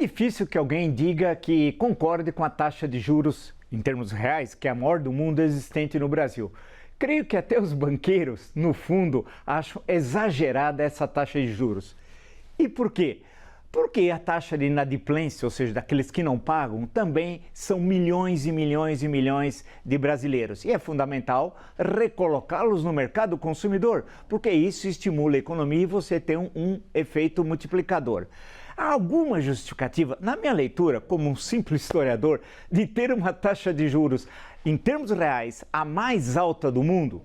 difícil que alguém diga que concorde com a taxa de juros, em termos reais, que é a maior do mundo existente no Brasil. Creio que até os banqueiros, no fundo, acham exagerada essa taxa de juros. E por quê? Porque a taxa de inadimplência, ou seja, daqueles que não pagam, também são milhões e milhões e milhões de brasileiros. E é fundamental recolocá-los no mercado consumidor, porque isso estimula a economia e você tem um efeito multiplicador. Há alguma justificativa, na minha leitura, como um simples historiador, de ter uma taxa de juros, em termos reais, a mais alta do mundo?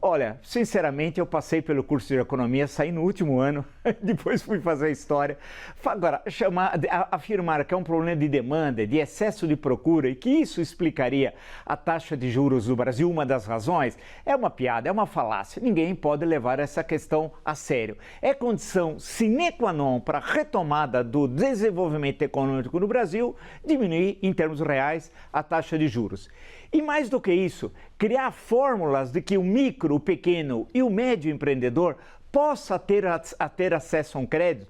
Olha, sinceramente, eu passei pelo curso de economia, saí no último ano, depois fui fazer história. Agora, afirmar que é um problema de demanda, de excesso de procura e que isso explicaria a taxa de juros do Brasil, uma das razões, é uma piada, é uma falácia. Ninguém pode levar essa questão a sério. É condição sine qua non para a retomada do desenvolvimento econômico no Brasil diminuir, em termos reais, a taxa de juros. E mais do que isso, criar fórmulas de que o micro, o pequeno e o médio empreendedor possa ter acesso a um crédito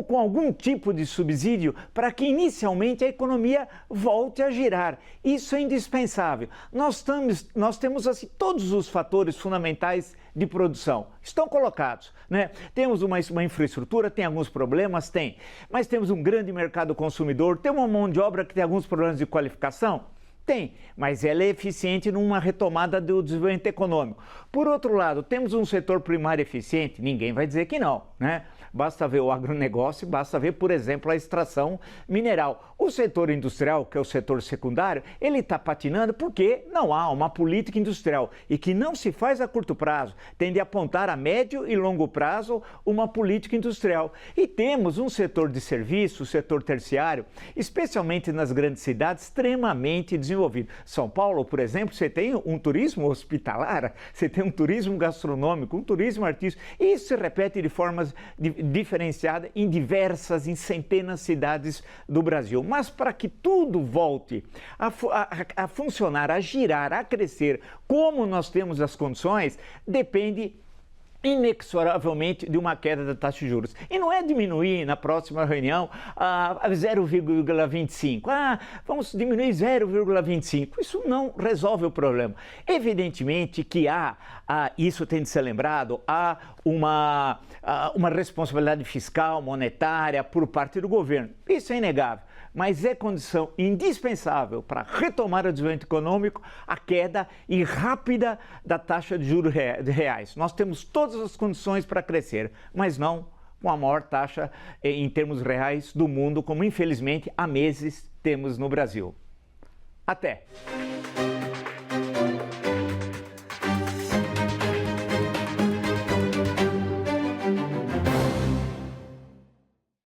com algum tipo de subsídio para que inicialmente a economia volte a girar. Isso é indispensável. Nós temos assim, todos os fatores fundamentais de produção estão colocados, né? Temos uma infraestrutura, tem alguns problemas, mas temos um grande mercado consumidor, tem uma mão de obra que tem alguns problemas de qualificação. Tem, mas ela é eficiente numa retomada do desenvolvimento econômico. Por outro lado, temos um setor primário eficiente? Ninguém vai dizer que não, né? Basta ver o agronegócio, basta ver, por exemplo, a extração mineral. O setor industrial, que é o setor secundário, ele está patinando porque não há uma política industrial e que não se faz a curto prazo, tem de apontar a médio e longo prazo uma política industrial. E temos um setor de serviço, o setor terciário, especialmente nas grandes cidades, extremamente desenvolvido. São Paulo, por exemplo, você tem um turismo hospitalar, você tem um turismo gastronômico, um turismo artístico, e isso se repete de formas diferenciada em centenas de cidades do Brasil. Mas para que tudo volte a funcionar, a girar, a crescer, como nós temos as condições, depende inexoravelmente de uma queda da taxa de juros. E não é diminuir na próxima reunião a 0,25. Vamos diminuir 0,25. Isso não resolve o problema. Evidentemente que isso tem de ser lembrado, há uma responsabilidade fiscal, monetária por parte do governo. Isso é inegável. Mas é condição indispensável para retomar o desenvolvimento econômico a queda e rápida da taxa de juros reais. Nós temos todas as condições para crescer, mas não com a maior taxa em termos reais do mundo, como infelizmente há meses temos no Brasil. Até!